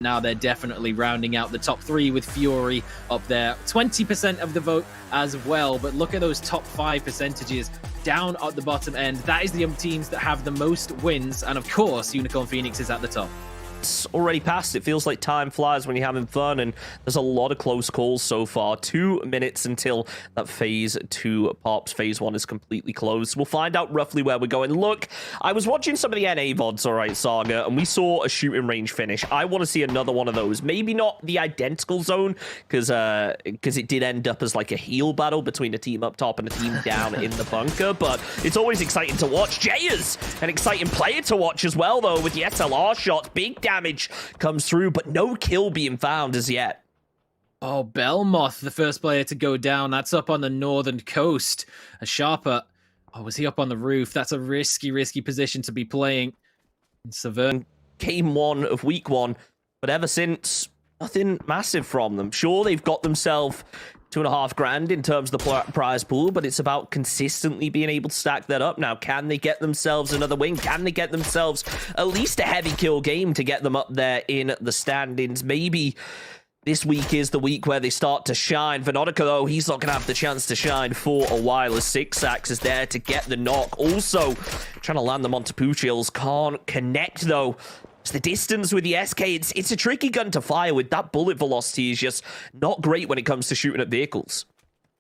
Now they're definitely rounding out the top 3 with Fury up there. 20% of the vote as well, but look at those top 5 percentages down at the bottom end. That is the teams that have the most wins, and of course, Unicorn Phoenix is at the top. It's already passed. It feels like time flies when you're having fun, and there's a lot of close calls so far. 2 minutes until that phase 2 pops. Phase 1 is completely closed. We'll find out roughly where we're going. Look, I was watching some of the NA VODs, all right, Saga, and we saw a shooting range finish. I want to see another one of those. Maybe not the identical zone, because it did end up as like a heal battle between a team up top and a team down in the bunker, but it's always exciting to watch. Jay is an exciting player to watch as well, though, with the SLR shots. Big damage comes through, but no kill being found as yet. Oh, BeLMoth, the first player to go down. That's up on the northern coast. A Sharper. Oh, was he up on the roof? That's a risky position to be playing. Severn. Game 1 of week 1, but ever since, nothing massive from them. Sure, they've got themselves $2.5 grand in terms of the prize pool, but it's about consistently being able to stack that up. Now, can they get themselves another win? Can they get themselves at least a heavy kill game to get them up there in the standings? Maybe this week is the week where they start to shine. Venotica, though, he's not going to have the chance to shine for a while, as sixAX is there to get the knock. Also, trying to land them onto Puchills. Can't connect, though. It's the distance with the SK. It's a tricky gun to fire with. That bullet velocity is just not great when it comes to shooting at vehicles.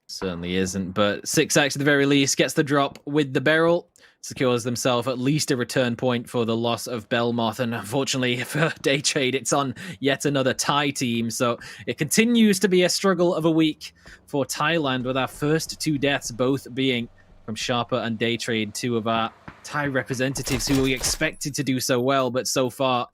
Certainly isn't, but sixAX at the very least gets the drop with the barrel. Secures themselves at least a return point for the loss of BeLMoth, and unfortunately for Daytrade, it's on yet another Thai team, so it continues to be a struggle of a week for Thailand, with our first 2 deaths both being from Sharper and Daytrade, 2 of our Thai representatives who we expected to do so well, but so far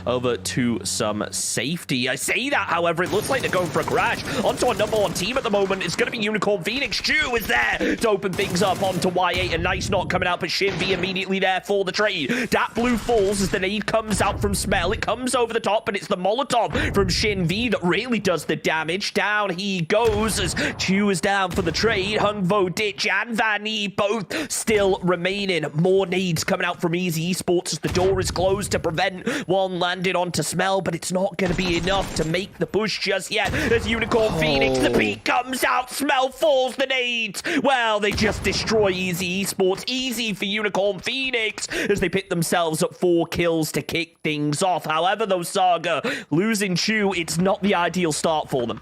over to some safety. I say that, however, it looks like they're going for a crash onto our #1 team at the moment. It's going to be Unicorn Phoenix. Stu is there to open things up onto Y8. A nice knock coming out, but shinV immediately there for the trade. That blue falls as the nade comes out from Smell. It comes over the top, and it's the Molotov from shinV that really does the damage. Down he goes as Chu is down for the trade. Hungvo, Ditch, and Vanny both still remaining. More nades coming out from Easy Esports as the door is closed to prevent one landing onto Smell, but it's not going to be enough to make the push just yet. As Unicorn Phoenix, the peak comes out, Smell falls, the nades. Well, they just destroy Easy Esports. Easy for Unicorn Phoenix as they pick themselves up 4 kills to kick things off. However, though, Saga, losing Chu, it's not the ideal start for them.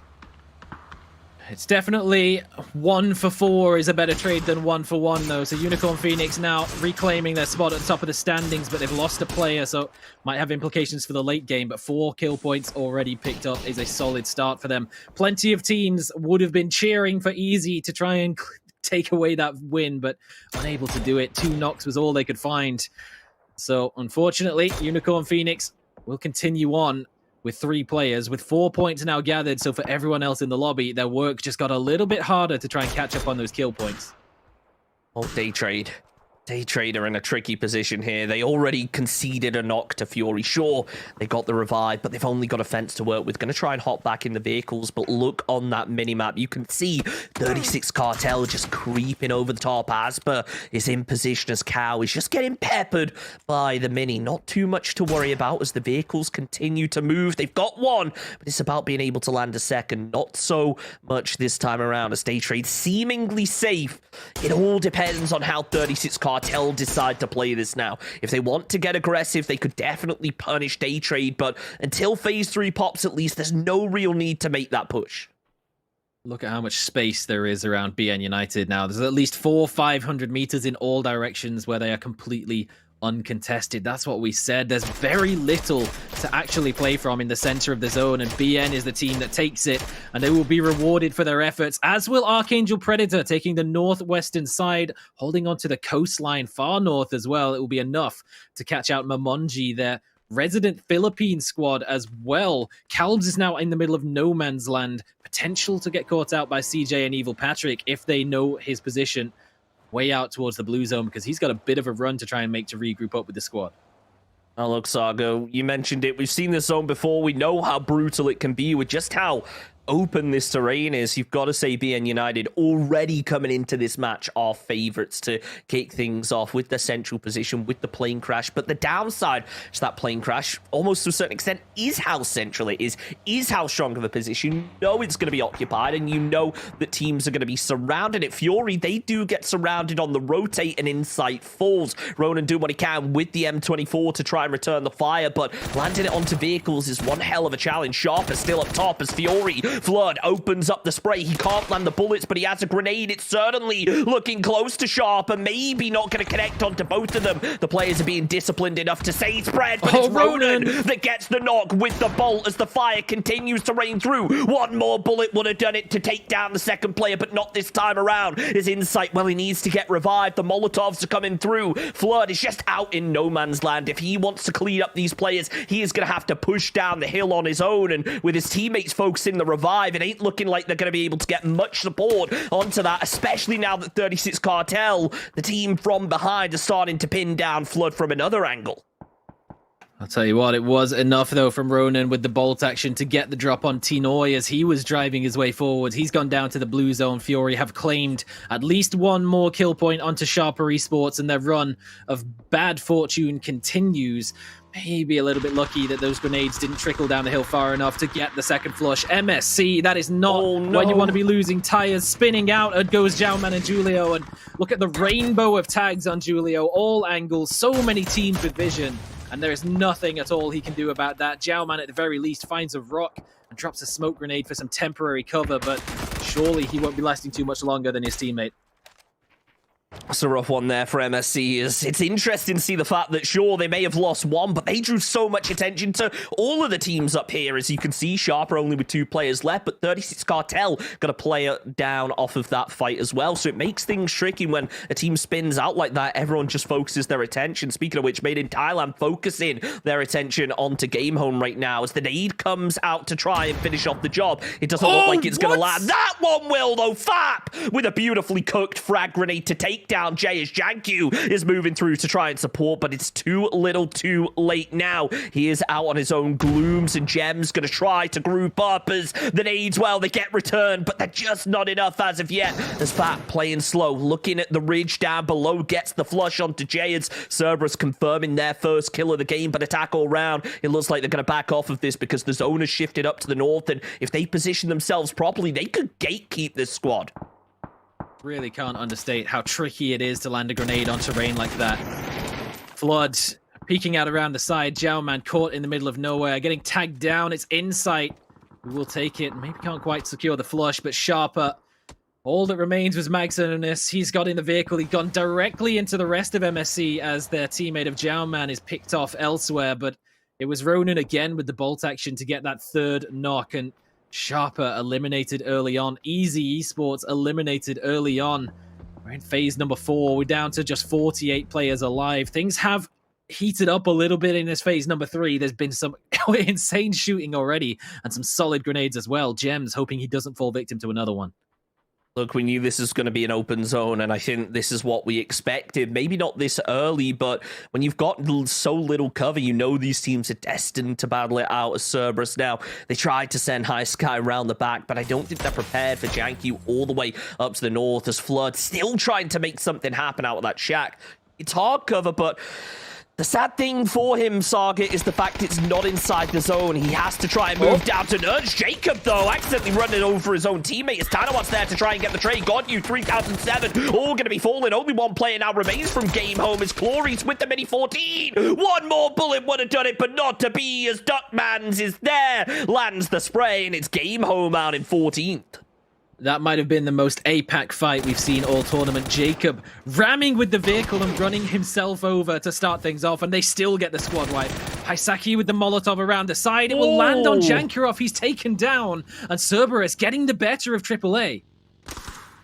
It's definitely 1 for 4 is a better trade than 1 for 1, though. So Unicorn Phoenix now reclaiming their spot at the top of the standings, but they've lost a player, so might have implications for the late game. But 4 kill points already picked up is a solid start for them. Plenty of teams would have been cheering for Easy to try and take away that win, but unable to do it. 2 knocks was all they could find. So unfortunately, Unicorn Phoenix will continue on with 3 players, with 4 points now gathered. So for everyone else in the lobby, their work just got a little bit harder to try and catch up on those kill points. Oh, Daytrade. Daytrade are in a tricky position here. They already conceded a knock to Fury. Sure, they got the revive, but they've only got a fence to work with. Going to try and hop back in the vehicles, but look on that minimap. You can see 36 Cartel just creeping over the top. Asba is in position as Cow is just getting peppered by the mini. Not too much to worry about as the vehicles continue to move. They've got 1, but it's about being able to land a second. Not so much this time around as Daytrade seemingly safe. It all depends on how 36 Cartel decide to play this now. If they want to get aggressive, they could definitely punish Daytrade, but until phase 3 pops, at least, there's no real need to make that push. Look at how much space there is around BN United now. There's at least 400-500 meters in all directions where they are completely uncontested. That's what we said. There's very little to actually play from in the center of the zone, and BN is the team that takes it, and they will be rewarded for their efforts, as will ArkAngel Predator, taking the northwestern side, holding on to the coastline far north as well. It will be enough to catch out Momonjii, their resident Philippine squad as well. Kalbs is now in the middle of no man's land, potential to get caught out by CJ and Evil Patrick if they know his position way out towards the blue zone, because he's got a bit of a run to try and make to regroup up with the squad. Oh, look, Sago, you mentioned it. We've seen this zone before. We know how brutal it can be with just how open this terrain is, you've got to say BN United already coming into this match are favorites to kick things off with the central position, with the plane crash. But the downside to that plane crash, almost to a certain extent, is how central it is how strong of a position. You know it's going to be occupied, and you know that teams are going to be surrounded. At Fury, they do get surrounded on the rotate, and Insight falls. Ronon doing what he can with the M24 to try and return the fire, but landing it onto vehicles is one hell of a challenge. Sharp is still up top as Fury. Fludd opens up the spray. He can't land the bullets, but he has a grenade. It's certainly looking close to Sharp, and maybe not going to connect onto both of them. The players are being disciplined enough to say spread, but it's Ronon that gets the knock with the bolt as the fire continues to rain through. One more bullet would have done it to take down the second player, but not this time around. His Insight, well, he needs to get revived. The Molotovs are coming through. Fludd is just out in no man's land. If he wants to clean up these players, he is going to have to push down the hill on his own, and with his teammates focusing the revive, it ain't looking like they're going to be able to get much support onto that, especially now that 36 Cartel, the team from behind, is starting to pin down Fludd from another angle. I'll tell you what, it was enough, though, from Ronon with the bolt action to get the drop on Tinoy as he was driving his way forwards. He's gone down to the blue zone. Fury have claimed at least one more kill point onto Sharper Esports, and their run of bad fortune continues. Maybe a little bit lucky that those grenades didn't trickle down the hill far enough to get the second flush. MSC, that is not when you want to be losing tires. Spinning out, it goes Jauman and Julio, and look at the rainbow of tags on Julio. All angles, so many teams with vision, and there is nothing at all he can do about that. Jauman, at the very least, finds a rock and drops a smoke grenade for some temporary cover, but surely he won't be lasting too much longer than his teammate. That's a rough one there for MSC. It's interesting to see the fact that, sure, they may have lost one, but they drew so much attention to all of the teams up here. As you can see, Sharper only with 2 players left, but 36 Cartel got a player down off of that fight as well. So it makes things tricky when a team spins out like that. Everyone just focuses their attention. Speaking of which, Made in Thailand focusing their attention onto Game Home right now as the nade comes out to try and finish off the job. It doesn't look like it's going to land. That one will, though. Fap with a beautifully cooked frag grenade to take down Jay as Jankyu is moving through to try and support, but it's too little too late now. He is out on his own. Glooms and Gems going to try to group up as the nades, well, they get returned, but they're just not enough as of yet. As Fat playing slow, looking at the ridge down below, gets the flush onto Jay as Cerberus confirming their first kill of the game, but attack all round. It looks like they're going to back off of this because the zone has shifted up to the north, and if they position themselves properly, they could gatekeep this squad. Really can't understate how tricky it is to land a grenade on terrain like that. Fludd peeking out around the side. Jauman caught in the middle of nowhere, getting tagged down. It's Insight who will take it. Maybe can't quite secure the flush, but Sharper, all that remains was Magsonis. He's got in the vehicle. He's gone directly into the rest of MSC as their teammate of Jauman is picked off elsewhere, but it was Ronon again with the bolt action to get that third knock, and Sharper eliminated early on. Easy Esports eliminated early on. We're in phase number 4. We're down to just 48 players alive. Things have heated up a little bit in this phase number 3. There's been some insane shooting already and some solid grenades as well. Gems hoping he doesn't fall victim to another one. Look, we knew this is going to be an open zone, and I think this is what we expected. Maybe not this early, but when you've got so little cover, you know these teams are destined to battle it out as Cerberus. Now, they tried to send High Sky around the back, but I don't think they're prepared for Jankyu all the way up to the north as Fludd still trying to make something happen out of that shack. It's hard cover, but the sad thing for him, Saga, is the fact it's not inside the zone. He has to try and move down to Nudge. Jacob, though, accidentally running over his own teammate. As Tanawat's there to try and get the trade. Got you, 3007. All going to be falling. Only one player now remains from Game Home as Cloris with the Mini 14. One more bullet would have done it, but not to be as Duckmans is there. Lands the spray, and it's Game Home out in 14th. That might have been the most APAC fight we've seen all tournament. Jacob ramming with the vehicle and running himself over to start things off, and they still get the squad wipe. Paisaki with the Molotov around the side. It will land on Jankarov. He's taken down, and Cerberus getting the better of AAA.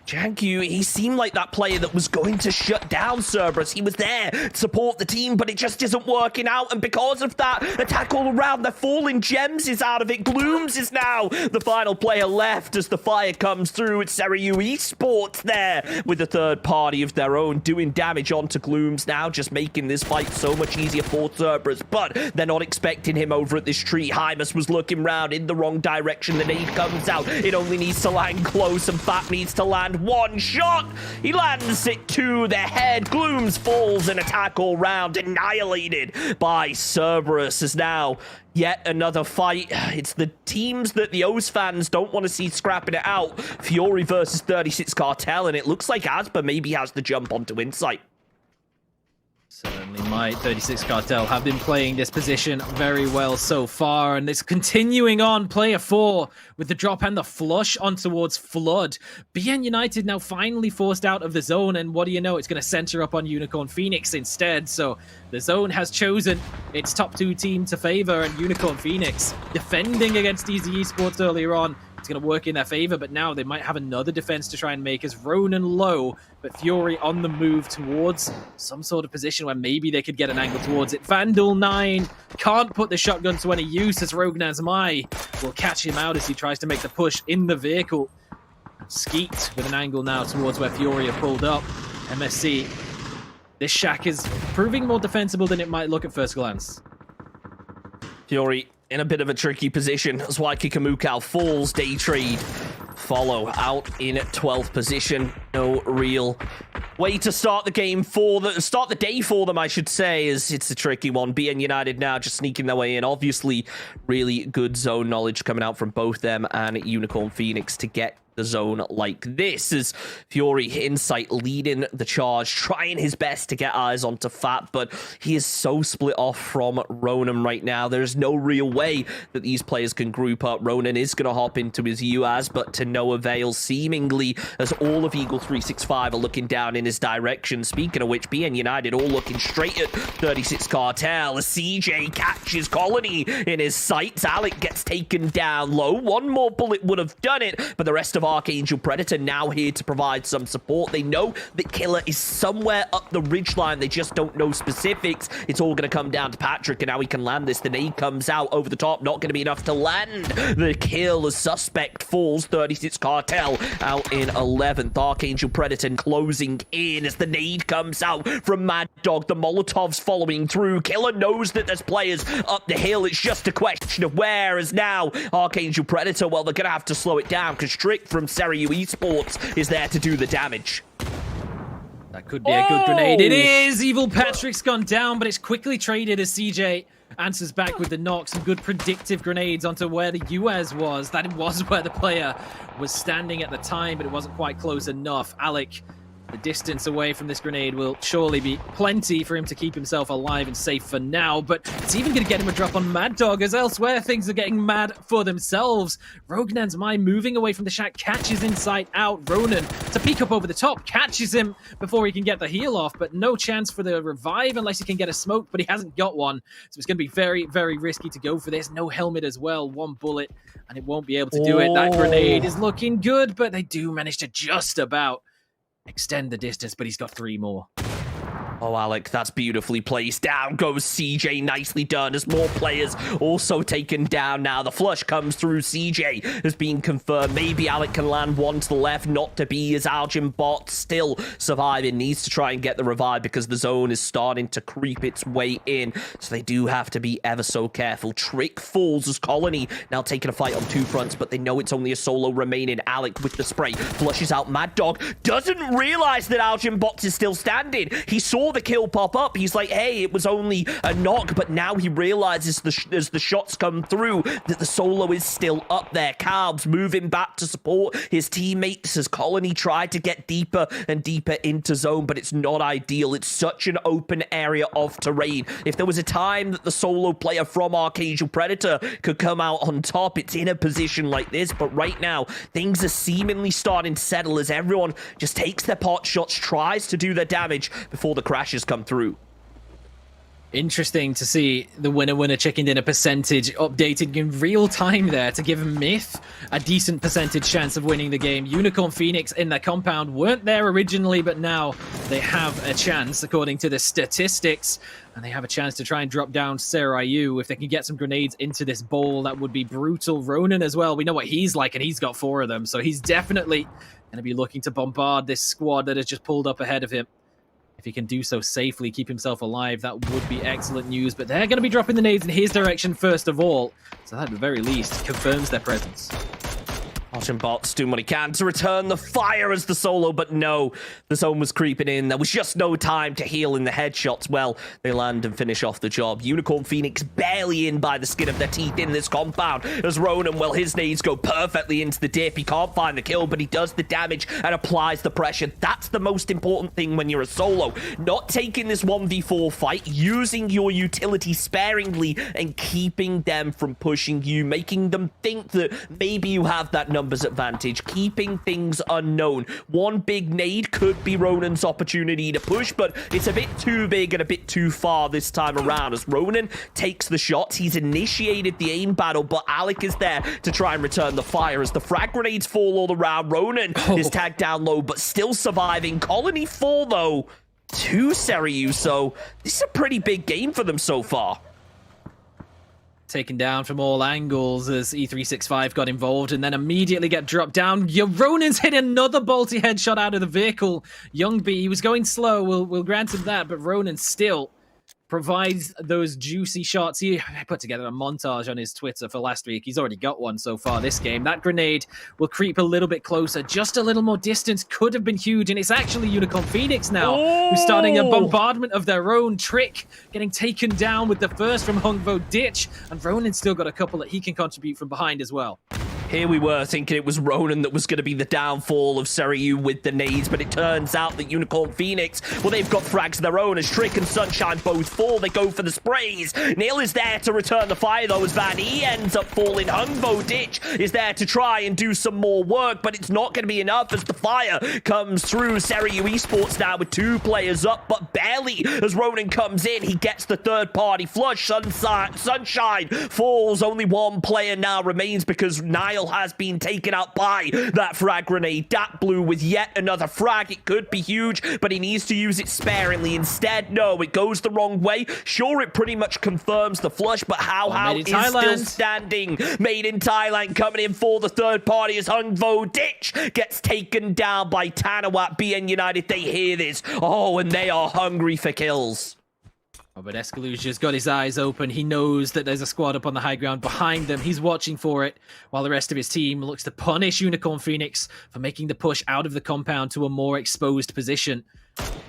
Jankyu, he seemed like that player that was going to shut down Cerberus. He was there to support the team, but it just isn't working out. And because of that, attack all around, they're falling. Gems is out of it. Glooms is now the final player left as the fire comes through. It's Seiryu Esports there with a third party of their own doing damage onto Glooms now, just making this fight so much easier for Cerberus. But they're not expecting him over at this tree. Hymus was looking round in the wrong direction. The nade comes out. It only needs to land close, and Fat needs to land one shot. He lands it to the head. Glooms falls and attack all round, annihilated by Cerberus. As now yet another fight. It's the teams that the O's fans don't want to see scrapping it out. Fury versus 36 Cartel, and it looks like Asba maybe has the jump onto Insight. Certainly might. 36 Cartel have been playing this position very well so far, and it's continuing on. Player 4 with the drop and the flush on towards Fludd. BN United now finally forced out of the zone, and what do you know? It's going to center up on Unicorn Phoenix instead. So the zone has chosen its top 2 team to favor, and Unicorn Phoenix defending against Easy Esports earlier on. It's going to work in their favor, but now they might have another defense to try and make as Ronon low, but Fury on the move towards some sort of position where maybe they could get an angle towards it. Vandal9 can't put the shotgun to any use as Rogue Nazmai will catch him out as he tries to make the push in the vehicle. Skeet with an angle now towards where Fury have pulled up. MSC, this shack is proving more defensible than it might look at first glance. Fury in a bit of a tricky position as Ykikamucow falls. Day trade follow out in 12th position. No real way to start the game for the start the day for them, I should say, as it's a tricky one. BN United now just sneaking their way in. Obviously, really good zone knowledge coming out from both them and Unicorn Phoenix to get the zone like this, as Fury Insight leading the charge, trying his best to get eyes onto Fat, but he is so split off from Ronon right now. There's no real way that these players can group up. Ronon is going to hop into his UAS, but to no avail seemingly, as all of Eagle 365 are looking down in his direction. Speaking of which, BN United all looking straight at 36 Cartel. CJ catches Colony in his sights. Alec gets taken down low. One more bullet would have done it, but the rest of ArkAngel Predator now here to provide some support. They know that Killer is somewhere up the ridgeline. They just don't know specifics. It's all going to come down to Patrick, and now he can land this. The nade comes out over the top. Not going to be enough to land the kill as sSuspekT falls. 36 Cartel out in 11th. ArkAngel Predator closing in as the nade comes out from Mad Dog. The Molotovs following through. Killer knows that there's players up the hill. It's just a question of where. Is now ArkAngel Predator, well, they're going to have to slow it down because tRycK from Seiryu Esports is there to do the damage. That could be a good grenade. It is! Evil Patrick's gone down, but it's quickly traded as CJ answers back with the knock. Some good predictive grenades onto where the UAS was. That was where the player was standing at the time, but it wasn't quite close enough. Alec, the distance away from this grenade will surely be plenty for him to keep himself alive and safe for now, but it's even going to get him a drop on Mad Dog, as elsewhere things are getting mad for themselves. Rogue Nazmai moving away from the shack, catches Insight out. Ronon to peek up over the top, catches him before he can get the heal off, but no chance for the revive unless he can get a smoke, but he hasn't got one, so it's going to be very, very risky to go for this. No helmet as well, one bullet, and it won't be able to do it. That grenade is looking good, but they do manage to just about extend the distance, but he's got 3 more. Oh, Alec, that's beautifully placed. Down goes CJ. Nicely done as more players also taken down now. The flush comes through. CJ has been confirmed. Maybe Alec can land one to the left. Not to be, as ArkAngel still surviving. Needs to try and get the revive because the zone is starting to creep its way in. So they do have to be ever so careful. tRycK falls as Colony now taking a fight on 2 fronts, but they know it's only a solo remaining. Alec with the spray. Flushes out Mad Dog. Doesn't realize that ArkAngel is still standing. He saw the kill pop up. He's like, hey, it was only a knock, but now he realizes as the shots come through that the solo is still up there. Kalbs moving back to support his teammates as Colony tried to get deeper and deeper into zone, but it's not ideal. It's such an open area of terrain. If there was a time that the solo player from ArkAngel Predator could come out on top, it's in a position like this, but right now things are seemingly starting to settle as everyone just takes their pot shots, tries to do their damage before the crashes come through. Interesting to see the winner chicken dinner percentage updated in real time there to give Myth a decent percentage chance of winning the game. Unicorn Phoenix in their compound weren't there originally, but now they have a chance according to the statistics, and they have a chance to try and drop down Seiryu. If they can get some grenades into this bowl, that would be brutal. Ronon as well, we know what he's like, and he's got 4 of them, so he's definitely going to be looking to bombard this squad that has just pulled up ahead of him. If he can do so safely, keep himself alive, that would be excellent news. But they're going to be dropping the nades in his direction first of all. So that at the very least confirms their presence. ArkAngel doing what he can to return the fire as the solo, but no, the zone was creeping in. There was just no time to heal in the headshots. Well, they land and finish off the job. Unicorn Phoenix barely in by the skin of their teeth in this compound as Ronon, well, his nades go perfectly into the dip. He can't find the kill, but he does the damage and applies the pressure. That's the most important thing when you're a solo. Not taking this 1v4 fight, using your utility sparingly and keeping them from pushing you, making them think that maybe you have that numbers advantage, keeping things unknown. One big nade could be Ronon's opportunity to push, but it's a bit too big and a bit too far this time around as Ronon takes the shots. He's initiated the aim battle, but Alec is there to try and return the fire as the frag grenades fall all around. Ronon is tagged down low, but still surviving. Colony 4, though, to Seiryu, so this is a pretty big game for them so far. Taken down from all angles as E365 got involved and then immediately get dropped down. Ronon's hit another bolty headshot out of the vehicle. YongB, he was going slow, we'll grant him that, but Ronon still provides those juicy shots. He put together a montage on his Twitter for last week. He's already got one so far this game. That grenade will creep a little bit closer. Just a little more distance could have been huge, and it's actually Unicorn Phoenix now who's starting a bombardment of their own. tRycK getting taken down with the first from HUNGVO Ditch, and Ronon's still got a couple that he can contribute from behind as well. Here we were thinking it was Ronon that was going to be the downfall of Seiryu with the nades, but it turns out that Unicorn Phoenix, well, they've got frags of their own as tRycK and Sunshine both fall. They go for the sprays. dNial is there to return the fire, though, as Van E ends up falling. HUNGVO Ditch is there to try and do some more work, but it's not going to be enough as the fire comes through. Seiryu Esports now with 2 players up, but barely as Ronon comes in. He gets the third-party flush. Sunshine falls. Only 1 player now remains because dNial has been taken out by that frag grenade. Dat Blue with yet another frag. It could be huge, but he needs to use it sparingly. Instead, no, it goes the wrong way. Sure, it pretty much confirms the flush, but How is still standing. Made in Thailand coming in for the third party as HUNGVO Ditch gets taken down by Tanawat. BN United, they hear this. Oh, and they are hungry for kills. Oh, but Escalusia's got his eyes open. He knows that there's a squad up on the high ground behind them. He's watching for it, while the rest of his team looks to punish Unicorn Phoenix for making the push out of the compound to a more exposed position.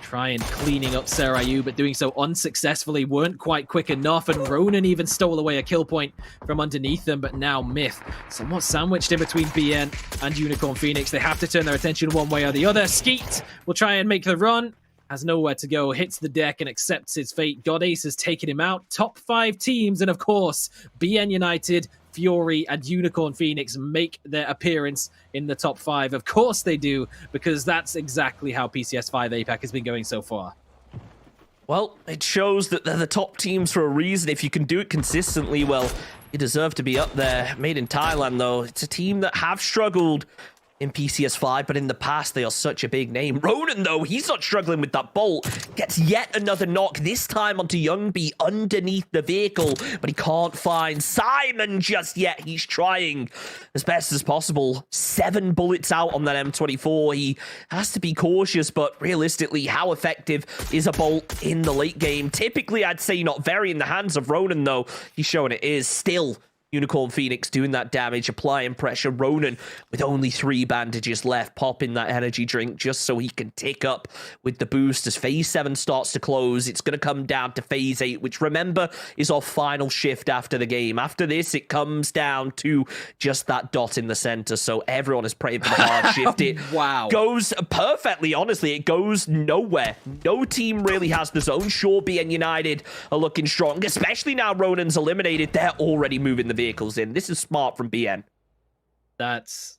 Try and cleaning up Seiryu, but doing so unsuccessfully. Weren't quite quick enough, and Ronon even stole away a kill point from underneath them. But now Myth, somewhat sandwiched in between BN and Unicorn Phoenix. They have to turn their attention one way or the other. Skeet will try and make the run. Has nowhere to go, hits the deck and accepts his fate. Godace has taken him out. Top 5 teams, and of course, BN United, Fury, and Unicorn Phoenix make their appearance in the top 5. Of course they do, because that's exactly how PCS 5 APAC has been going so far. Well, it shows that they're the top teams for a reason. If you can do it consistently, well, you deserve to be up there. Made in Thailand, though, it's a team that have struggled in PCS 5, but in the past, they are such a big name. Ronon, though, he's not struggling with that bolt. Gets yet another knock, this time onto YongB underneath the vehicle, but he can't find Simon just yet. He's trying as best as possible. 7 bullets out on that M24. He has to be cautious, but realistically, how effective is a bolt in the late game? Typically, I'd say not very in the hands of Ronon, though. He's showing it is still. Unicorn Phoenix doing that damage, applying pressure. Ronon with only 3 bandages left, popping that energy drink just so he can tick up with the boost as Phase 7 starts to close. It's going to come down to Phase 8, which, remember, is our final shift after the game. After this, it comes down to just that dot in the center, so everyone is praying for the hard shift. It goes perfectly, honestly. It goes nowhere. No team really has the zone. Sure, BN United are looking strong, especially now Ronon's eliminated. They're already moving the vehicles in. This is smart from BN. That's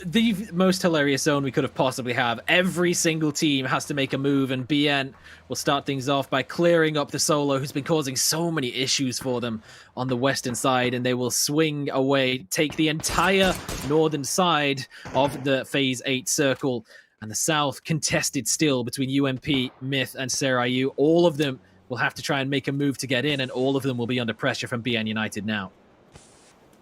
the most hilarious zone we could have possibly have. Every single team has to make a move, and BN will start things off by clearing up the solo who's been causing so many issues for them on the western side, and they will swing away, take the entire northern side of the Phase 8 circle, and the south contested still between UMP, Myth, and Seiryu. All of them will have to try and make a move to get in, and all of them will be under pressure from BN United now.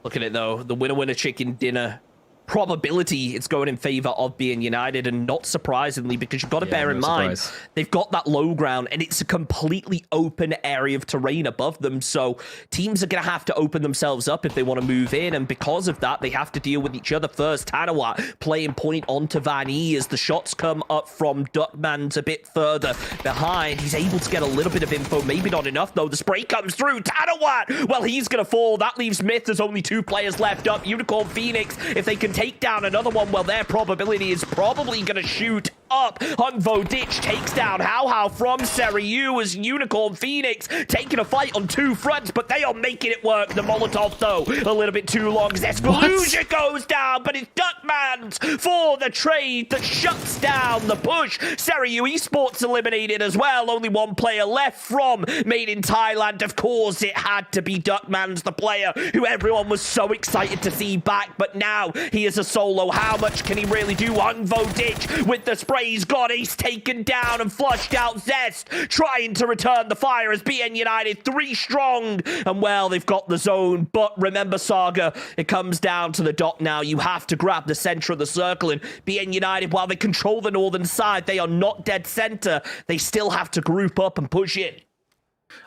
Look at it, though. The winner chicken dinner probability it's going in favor of BN United, and not surprisingly, because you've got to bear in mind they've got that low ground and it's a completely open area of terrain above them, so teams are going to have to open themselves up if they want to move in, and because of that they have to deal with each other first. tRycK playing point onto Vanny as the shots come up from dNial a bit further behind. He's able to get a little bit of info, maybe not enough though. The spray comes through. tRycK, well, he's going to fall. That leaves Myth. There's only 2 players left up. Unicorn Phoenix, if they can take down another one, well, their probability is probably going to shoot up. VODS takes down How from Seiryu as Unicorn Phoenix taking a fight on 2 fronts, but they are making it work. The Molotov, though, a little bit too long. Zescaluja goes down, but it's dNial for the trade that shuts down the push. Seiryu Esports eliminated as well. Only 1 player left from Made in Thailand. Of course, it had to be dNial, the player who everyone was so excited to see back, but now he is a solo. How much can he really do? VODS with the spray. He's got Ace taken down and flushed out. Zest trying to return the fire as BN United 3 strong. And well, they've got the zone. But remember, Saga, it comes down to the dot now. You have to grab the center of the circle. And BN United, while they control the northern side, they are not dead center. They still have to group up and push it.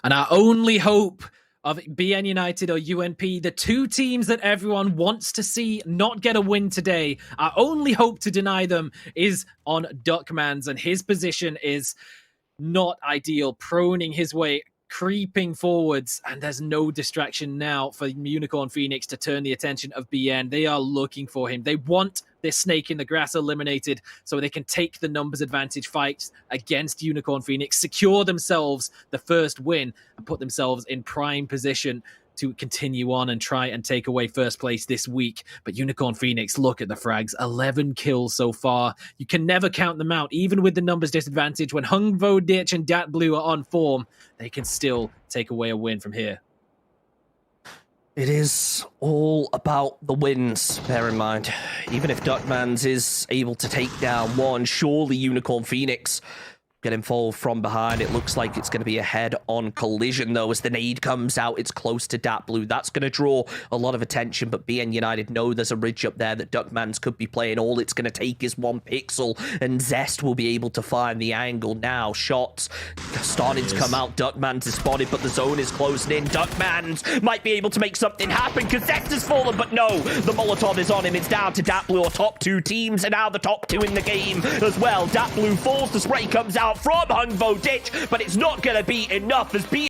And our only hope of BN United or UNP, the 2 teams that everyone wants to see not get a win today, our only hope to deny them is on dNial, and his position is not ideal, proning his way, creeping forwards, and there's no distraction now for Unicorn Phoenix to turn the attention of BN. They are looking for him. They want this snake in the grass eliminated so they can take the numbers advantage fights against Unicorn Phoenix, secure themselves the first win, and put themselves in prime position to continue on and try and take away first place this week. But Unicorn Phoenix, look at the frags, 11 kills so far. You can never count them out, even with the numbers disadvantage. When VODS and DatBlue are on form, they can still take away a win from here. It is all about the wins, bear in mind. Even if dNial is able to take down 1, surely Unicorn Phoenix get involved from behind. It looks like it's going to be a head-on collision, though, as the nade comes out. It's close to DatBlue. That's going to draw a lot of attention, but BN United know there's a ridge up there that dNial could be playing. All it's going to take is 1 pixel, and Zest will be able to find the angle now. Shots starting to come out. dNial is spotted, but the zone is closing in. dNial might be able to make something happen because Zest has fallen, but no, the Molotov is on him. It's down to DatBlue, or top 2 teams, and now the top 2 in the game as well. DatBlue falls, the spray comes out from VODS, but it's not going to be enough as BN